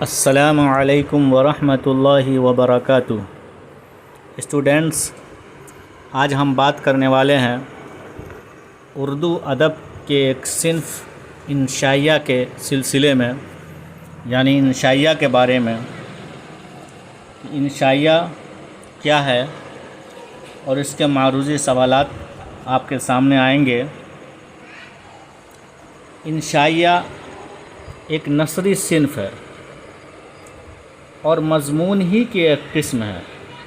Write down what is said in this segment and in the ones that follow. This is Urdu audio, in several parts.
السلام علیکم ورحمۃ اللہ وبرکاتہ۔ اسٹوڈینٹس، آج ہم بات کرنے والے ہیں اردو ادب کے ایک صنف انشائیہ کے سلسلے میں، یعنی انشائیہ کے بارے میں۔ انشائیہ کیا ہے اور اس کے معروضی سوالات آپ کے سامنے آئیں گے۔ انشائیہ ایک نثری صنف ہے اور مضمون ہی کی ایک قسم ہے،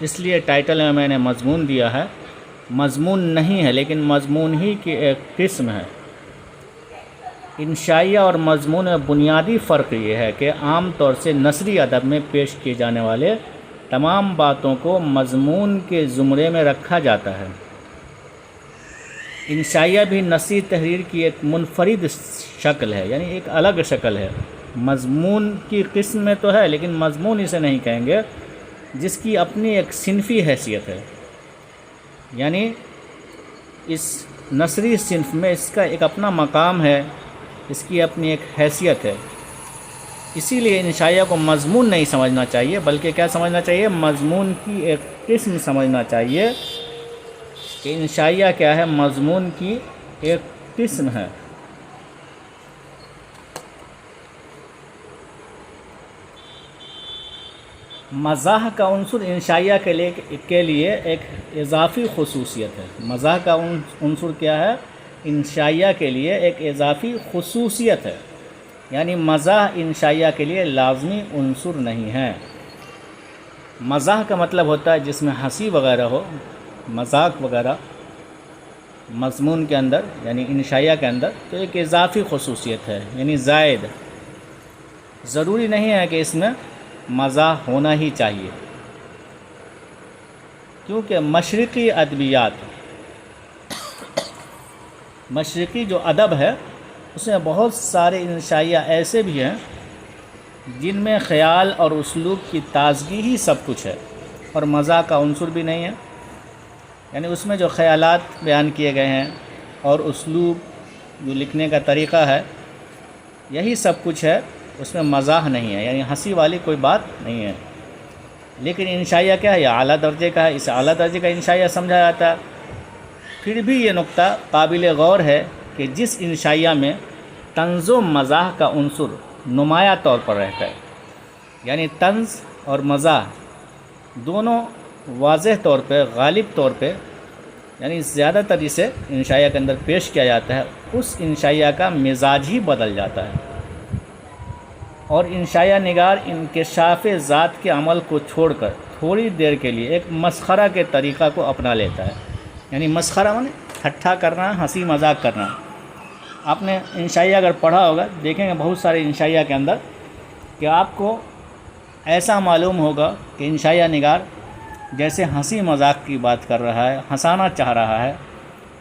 اس لیے ٹائٹل میں نے مضمون دیا ہے۔ مضمون نہیں ہے لیکن مضمون ہی کی ایک قسم ہے۔ انشائیہ اور مضمون میں بنیادی فرق یہ ہے کہ عام طور سے نثری ادب میں پیش کیے جانے والے تمام باتوں کو مضمون کے زمرے میں رکھا جاتا ہے۔ انشائیہ بھی نثری تحریر کی ایک منفرد شکل ہے، یعنی ایک الگ شکل ہے۔ مضمون کی قسم میں تو ہے لیکن مضمون اسے نہیں کہیں گے، جس کی اپنی ایک صنفی حیثیت ہے، یعنی اس نثری صنف میں اس کا ایک اپنا مقام ہے، اس کی اپنی ایک حیثیت ہے۔ اسی لیے انشائیہ کو مضمون نہیں سمجھنا چاہیے، بلکہ کیا سمجھنا چاہیے؟ مضمون کی ایک قسم سمجھنا چاہیے کہ انشائیہ کیا ہے؟ مضمون کی ایک قسم ہے۔ مزاح کا عنصر انشائیہ کے لیے ایک اضافی خصوصیت ہے۔ مزاح کا عنصر کیا ہے؟ انشائیہ کے لیے ایک اضافی خصوصیت ہے، یعنی مزاح انشائیہ کے لیے لازمی عنصر نہیں ہے۔ مزاح کا مطلب ہوتا ہے جس میں ہنسی وغیرہ ہو، مذاق وغیرہ مضمون کے اندر، یعنی انشائیہ کے اندر، تو ایک اضافی خصوصیت ہے، یعنی زائد۔ ضروری نہیں ہے کہ اس میں مزاح ہونا ہی چاہیے، کیونکہ مشرقی ادبیات، مشرقی جو ادب ہے اس میں بہت سارے انشائیہ ایسے بھی ہیں جن میں خیال اور اسلوب کی تازگی ہی سب کچھ ہے اور مزاح کا عنصر بھی نہیں ہے، یعنی اس میں جو خیالات بیان کیے گئے ہیں اور اسلوب جو لکھنے کا طریقہ ہے، یہی سب کچھ ہے، اس میں مزاح نہیں ہے، یعنی ہنسی والی کوئی بات نہیں ہے۔ لیکن انشائیہ کیا ہے؟ یہ اعلیٰ درجے کا ہے، اسے اعلیٰ درجے کا انشائیہ سمجھا جاتا ہے۔ پھر بھی یہ نقطہ قابل غور ہے کہ جس انشائیہ میں طنز و مزاح کا عنصر نمایاں طور پر رہتا ہے، یعنی طنز اور مزاح دونوں واضح طور پہ، غالب طور پہ، یعنی زیادہ تر اسے انشائیہ کے اندر پیش کیا جاتا ہے، اس انشائیہ کا مزاج ہی بدل جاتا ہے، اور انشائیہ نگار انکشاف ذات کے عمل کو چھوڑ کر تھوڑی دیر کے لیے ایک مسخرہ کے طریقہ کو اپنا لیتا ہے۔ یعنی مسخرہ مانے ٹھٹھا کرنا، ہنسی مذاق کرنا۔ آپ نے انشائیہ اگر پڑھا ہوگا، دیکھیں گے بہت سارے انشائیہ کے اندر کہ آپ کو ایسا معلوم ہوگا کہ انشائیہ نگار جیسے ہنسی مذاق کی بات کر رہا ہے، ہنسانا چاہ رہا ہے،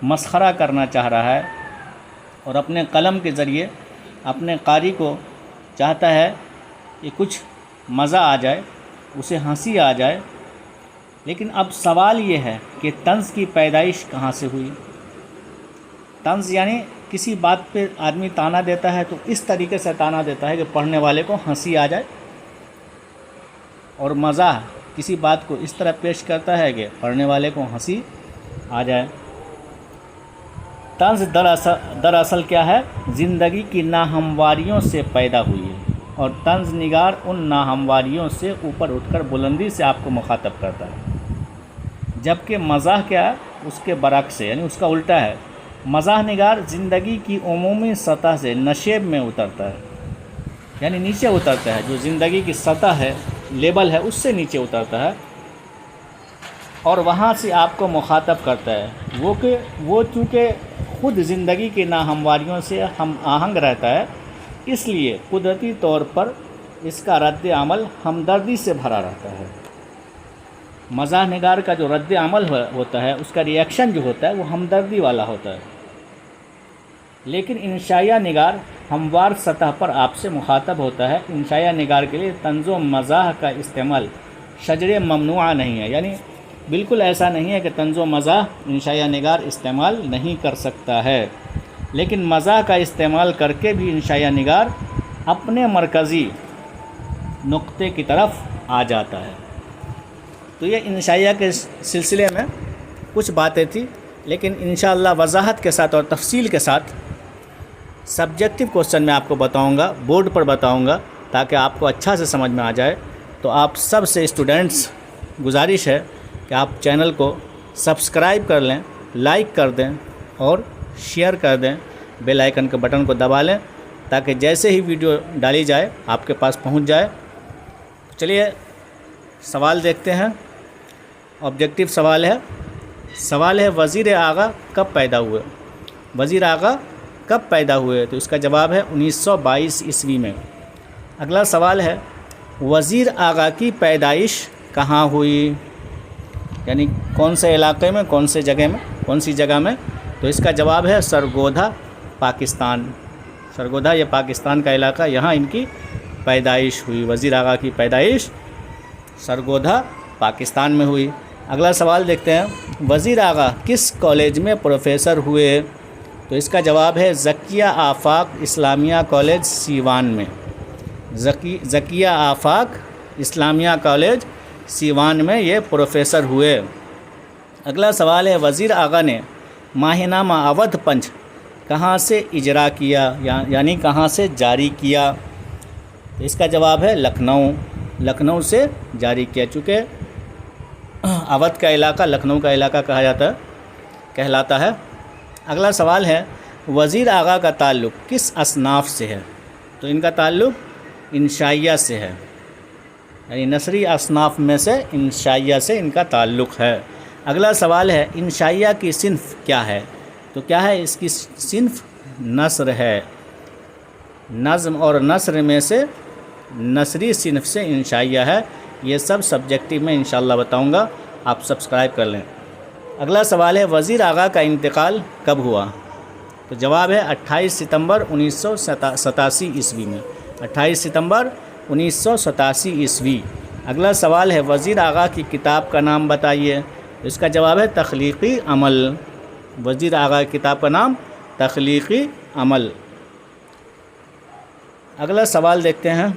مسخرہ کرنا چاہ رہا ہے، اور اپنے قلم کے ذریعے اپنے قاری کو چاہتا ہے کہ کچھ مزہ آ جائے، اسے ہنسی آ جائے۔ لیکن اب سوال یہ ہے کہ طنز کی پیدائش کہاں سے ہوئی؟ طنز یعنی کسی بات پہ آدمی طعنہ دیتا ہے تو اس طریقے سے طعنہ دیتا ہے کہ پڑھنے والے کو ہنسی آ جائے، اور مزاح کسی بات کو اس طرح پیش کرتا ہے کہ پڑھنے والے کو ہنسی آ جائے۔ طنز دراصل کیا ہے؟ زندگی کی ناہمواریوں سے پیدا ہوئی ہے، اور طنز نگار ان ناہمواریوں سے اوپر اٹھ کر بلندی سے آپ کو مخاطب کرتا ہے، جبکہ مزاح کیا ہے؟ اس کے برعکس ہے، یعنی اس کا الٹا ہے۔ مزاح نگار زندگی کی عمومی سطح سے نشیب میں اترتا ہے، یعنی نیچے اترتا ہے، جو زندگی کی سطح ہے، لیبل ہے، اس سے نیچے اترتا ہے، اور وہاں سے آپ کو مخاطب کرتا ہے۔ وہ چونکہ خود زندگی کی ناہمواریوں سے ہم آہنگ رہتا ہے، اس لیے قدرتی طور پر اس کا رد عمل ہمدردی سے بھرا رہتا ہے۔ مزاح نگار کا جو رد عمل ہوتا ہے، اس کا ری ایکشن جو ہوتا ہے، وہ ہمدردی والا ہوتا ہے، لیکن انشائیہ نگار ہموار سطح پر آپ سے مخاطب ہوتا ہے۔ انشائیہ نگار کے لیے طنز و مزاح کا استعمال شجر ممنوعہ نہیں ہے، یعنی بالکل ایسا نہیں ہے کہ طنز و مزاح انشائیہ نگار استعمال نہیں کر سکتا ہے، لیکن مزاح کا استعمال کر کے بھی انشائیہ نگار اپنے مرکزی نقطے کی طرف آ جاتا ہے۔ تو یہ انشائیہ کے سلسلے میں کچھ باتیں تھیں، لیکن انشاءاللہ وضاحت کے ساتھ اور تفصیل کے ساتھ سبجیکٹیو کوسچن میں آپ کو بتاؤں گا، بورڈ پر بتاؤں گا، تاکہ آپ کو اچھا سے سمجھ میں آ جائے۔ تو آپ سب سے اسٹوڈنٹس گزارش ہے کہ آپ چینل کو سبسکرائب کر لیں، لائک کر دیں اور شیئر کر دیں، بیل آئیکن کے بٹن کو دبا لیں تاکہ جیسے ہی ویڈیو ڈالی جائے آپ کے پاس پہنچ جائے۔ چلیے سوال دیکھتے ہیں۔ آبجیکٹیو سوال ہے وزیر اعلیٰ کب پیدا ہوئے؟ وزیر اعلیٰ کب پیدا ہوئے؟ تو اس کا جواب ہے 1922 عیسوی میں۔ اگلا سوال ہے وزیر اعلیٰ کی پیدائش کہاں ہوئی؟ یعنی کون سے علاقے میں، کون سی جگہ میں؟ تو اس کا جواب ہے سرگودھا، پاکستان۔ سرگودھا یہ پاکستان کا علاقہ، یہاں ان کی پیدائش ہوئی۔ وزیر اعلیٰ کی پیدائش سرگودھا، پاکستان میں ہوئی۔ اگلا سوال دیکھتے ہیں وزیر اعلیٰ کس کالج میں پروفیسر ہوئے؟ تو اس کا جواب ہے ذکیہ آفاق اسلامیہ کالج سیوان میں۔ ذکیہ آفاق اسلامیہ کالج سیوان میں یہ پروفیسر ہوئے۔ اگلا سوال ہے وزیر اعلیٰ نے ماہی نامہ اودھ پنچ کہاں سے اجرا کیا، یعنی کہاں سے جاری کیا؟ تو اس کا جواب ہے لکھنؤ سے جاری کیا، چونکہ اودھ کا علاقہ لکھنؤ کا علاقہ کہلاتا ہے۔ اگلا سوال ہے وزیر اعلیٰ کا تعلق کس اصناف سے ہے؟ تو ان کا تعلق انشائیہ سے ہے، یعنی نثری اصناف میں سے انشائیہ سے ان کا تعلق ہے۔ اگلا سوال ہے انشائیہ کی صنف کیا ہے؟ تو کیا ہے اس کی صنف؟ نثر ہے۔ نظم اور نثر میں سے نثری صنف سے انشائیہ ہے۔ یہ سب سبجیکٹیو میں انشاءاللہ بتاؤں گا، آپ سبسکرائب کر لیں۔ اگلا سوال ہے وزیر اعلیٰ کا انتقال کب ہوا؟ تو جواب ہے 28 ستمبر 1987 عیسوی میں۔ 28 ستمبر 1987 عیسوی۔ اگلا سوال ہے وزیر اعلیٰ کی کتاب کا نام بتائیے۔ اس کا جواب ہے تخلیقی عمل۔ وزیر اعلیٰ کی کتاب کا نام تخلیقی عمل۔ اگلا سوال دیکھتے ہیں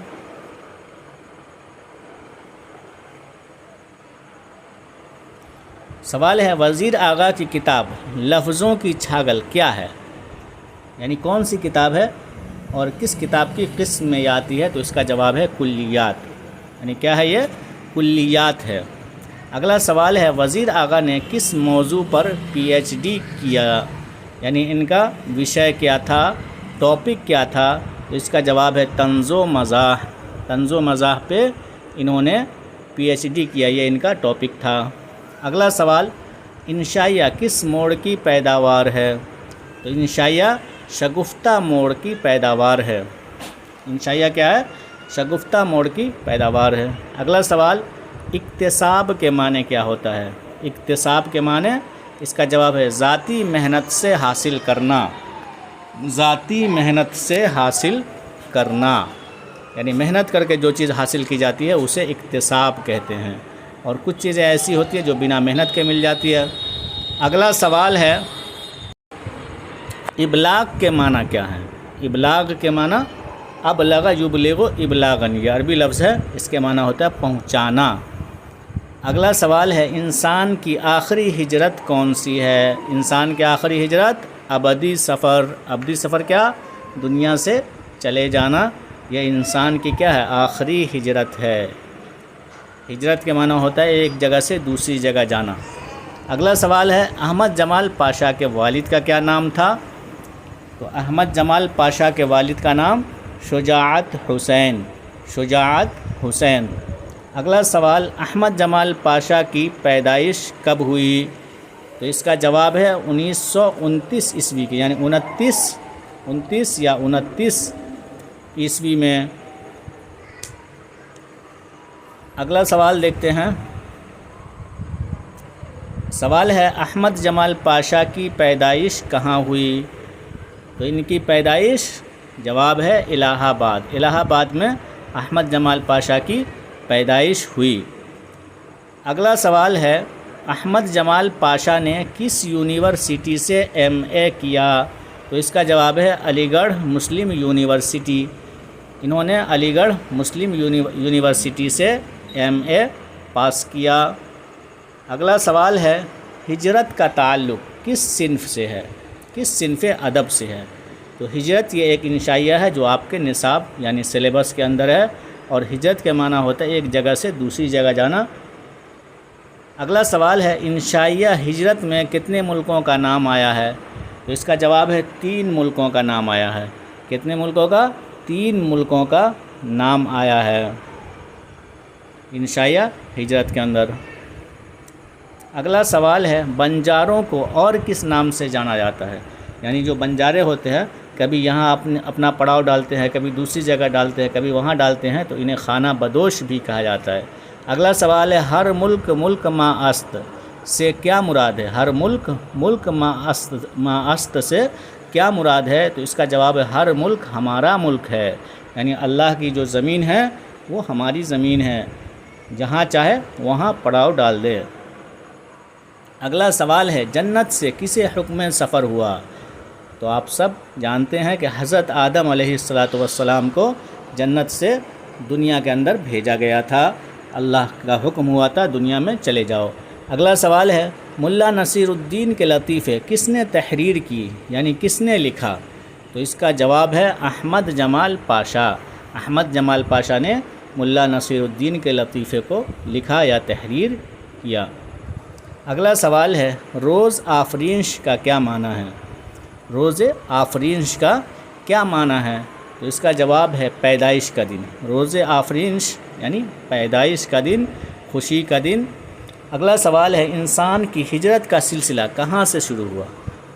سوال ہے وزیر اعلیٰ کی کتاب لفظوں کی چھاگل کیا ہے؟ یعنی کون سی کتاب ہے اور کس کتاب کی قسم میں یہ آتی ہے؟ تو اس کا جواب ہے کلیات، یعنی کیا ہے یہ؟ کلیات ہے۔ اگلا سوال ہے وزیر اعلیٰ نے کس موضوع پر پی ایچ ڈی کیا؟ یعنی ان کا وشے کیا تھا، ٹاپک کیا تھا؟ تو اس کا جواب ہے طنز و مزاح۔ طنز و مزاح پہ انہوں نے پی ایچ ڈی کیا، یہ ان کا ٹاپک تھا۔ اگلا سوال انشائیہ کس موڑ کی پیداوار ہے؟ تو انشائیہ شگفتہ موڑ کی پیداوار ہے۔ انشائیہ کیا ہے؟ شگفتہ موڑ کی پیداوار ہے۔ اگلا سوال اکتساب کے معنی کیا ہوتا ہے؟ اکتساب کے معنی، اس کا جواب ہے ذاتی محنت سے حاصل کرنا۔ ذاتی محنت سے حاصل کرنا، یعنی محنت کر کے جو چیز حاصل کی جاتی ہے اسے اکتساب کہتے ہیں، اور کچھ چیزیں ایسی ہوتی ہیں جو بنا محنت کے مل جاتی ہے۔ اگلا سوال ہے ابلاغ کے معنی کیا ہے؟ ابلاغ کے معنی ابلغ یبلغ ابلاغن، یہ عربی لفظ ہے، اس کے معنی ہوتا ہے پہنچانا۔ اگلا سوال ہے انسان کی آخری ہجرت کون سی ہے؟ انسان کی آخری ہجرت ابدی سفر۔ ابدی سفر کیا؟ دنیا سے چلے جانا، یہ انسان کی کیا ہے؟ آخری ہجرت ہے۔ ہجرت کے معنی ہوتا ہے ایک جگہ سے دوسری جگہ جانا۔ اگلا سوال ہے احمد جمال پاشا کے والد کا کیا نام تھا؟ تو احمد جمال پاشا کے والد کا نام شجاعت حسین۔ شجاعت حسین۔ اگلا سوال احمد جمال پاشا کی پیدائش کب ہوئی؟ تو اس کا جواب ہے 1929 عیسوی کی، یعنی 29 عیسوی میں۔ اگلا سوال دیکھتے ہیں۔ سوال ہے احمد جمال پاشا کی پیدائش کہاں ہوئی؟ تو ان کی پیدائش، جواب ہے الہ آباد۔ الہ آباد میں احمد جمال پاشا کی پیدائش ہوئی۔ اگلا سوال ہے احمد جمال پاشا نے کس یونیورسٹی سے ایم اے کیا؟ تو اس کا جواب ہے علی گڑھ مسلم یونیورسٹی۔ انہوں نے علی گڑھ مسلم یونیورسٹی سے MA پاس کیا۔ اگلا سوال ہے ہجرت کا تعلق کس صنف سے ہے، کس صنف ادب سے ہے؟ تو ہجرت یہ ایک انشائیہ ہے جو آپ کے نصاب یعنی سلیبس کے اندر ہے، اور ہجرت کے معنی ہوتا ہے ایک جگہ سے دوسری جگہ جانا۔ اگلا سوال ہے انشائیہ ہجرت میں کتنے ملکوں کا نام آیا ہے؟ تو اس کا جواب ہے 3 ملکوں کا نام آیا ہے۔ کتنے ملکوں کا؟ 3 ملکوں کا نام آیا ہے انشائیہ ہجرت کے اندر۔ اگلا سوال ہے بنجاروں کو اور کس نام سے جانا جاتا ہے؟ یعنی جو بنجارے ہوتے ہیں کبھی یہاں اپنا پڑاؤ ڈالتے ہیں، کبھی دوسری جگہ ڈالتے ہیں، کبھی وہاں ڈالتے ہیں، تو انہیں خانہ بدوش بھی کہا جاتا ہے۔ اگلا سوال ہے ہر ملک ملک ما است سے کیا مراد ہے؟ ہر ملک ملک ما است سے کیا مراد ہے؟ تو اس کا جواب ہے ہر ملک ہمارا ملک ہے، یعنی اللہ کی جو زمین ہے وہ ہماری زمین ہے، جہاں چاہے وہاں پڑاؤ ڈال دے۔ اگلا سوال ہے جنت سے کسے حکم سفر ہوا؟ تو آپ سب جانتے ہیں کہ حضرت آدم علیہ السلام کو جنت سے دنیا کے اندر بھیجا گیا تھا، اللہ کا حکم ہوا تھا دنیا میں چلے جاؤ۔ اگلا سوال ہے ملا نصیر الدین کے لطیفے کس نے تحریر کی، یعنی کس نے لکھا؟ تو اس کا جواب ہے احمد جمال پاشا۔ احمد جمال پاشا نے ملا نصیر الدین کے لطیفے کو لکھا یا تحریر کیا۔ اگلا سوال ہے روز آفرینش کا کیا معنی ہے؟ روز آفرینش کا کیا معنی ہے؟ تو اس کا جواب ہے پیدائش کا دن۔ روز آفرینش یعنی پیدائش کا دن، خوشی کا دن۔ اگلا سوال ہے انسان کی ہجرت کا سلسلہ کہاں سے شروع ہوا؟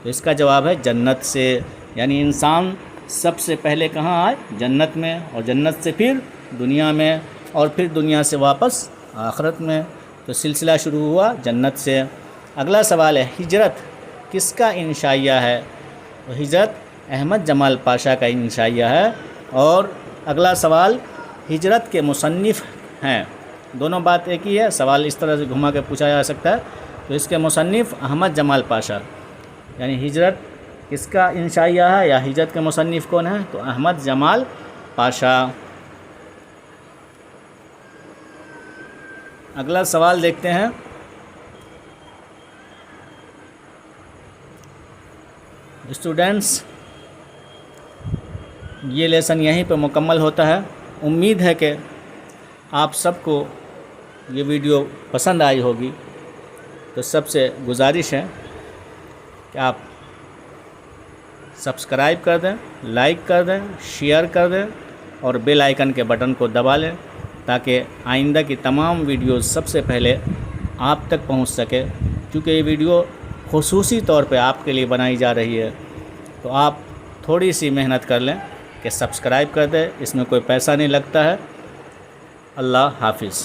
تو اس کا جواب ہے جنت سے، یعنی انسان سب سے پہلے کہاں آئے؟ جنت میں، اور جنت سے پھر دنیا میں، اور پھر دنیا سے واپس آخرت میں، تو سلسلہ شروع ہوا جنت سے۔ اگلا سوال ہے ہجرت کس کا انشائیہ ہے؟ تو ہجرت احمد جمال پاشا کا انشائیہ ہے۔ اور اگلا سوال ہجرت کے مصنف ہیں، دونوں بات ایک ہی ہے، سوال اس طرح سے گھما کے پوچھا جا سکتا ہے۔ تو اس کے مصنف احمد جمال پاشا، یعنی ہجرت کس کا انشائیہ ہے یا ہجرت کے مصنف کون ہیں؟ تو احمد جمال پاشا۔ اگلا سوال دیکھتے ہیں اسٹوڈنٹس، یہ لیسن یہیں پہ مکمل ہوتا ہے۔ امید ہے کہ آپ سب کو یہ ویڈیو پسند آئی ہوگی، تو سب سے گزارش ہے کہ آپ سبسکرائب کر دیں، لائک کر دیں، شیئر کر دیں، اور بیل آئیکن کے بٹن کو دبا لیں تاکہ آئندہ کی تمام ویڈیوز سب سے پہلے آپ تک پہنچ سکے۔ کیونکہ یہ ویڈیو خصوصی طور پہ آپ کے لیے بنائی جا رہی ہے، تو آپ تھوڑی سی محنت کر لیں کہ سبسکرائب کر دیں، اس میں کوئی پیسہ نہیں لگتا ہے۔ اللہ حافظ۔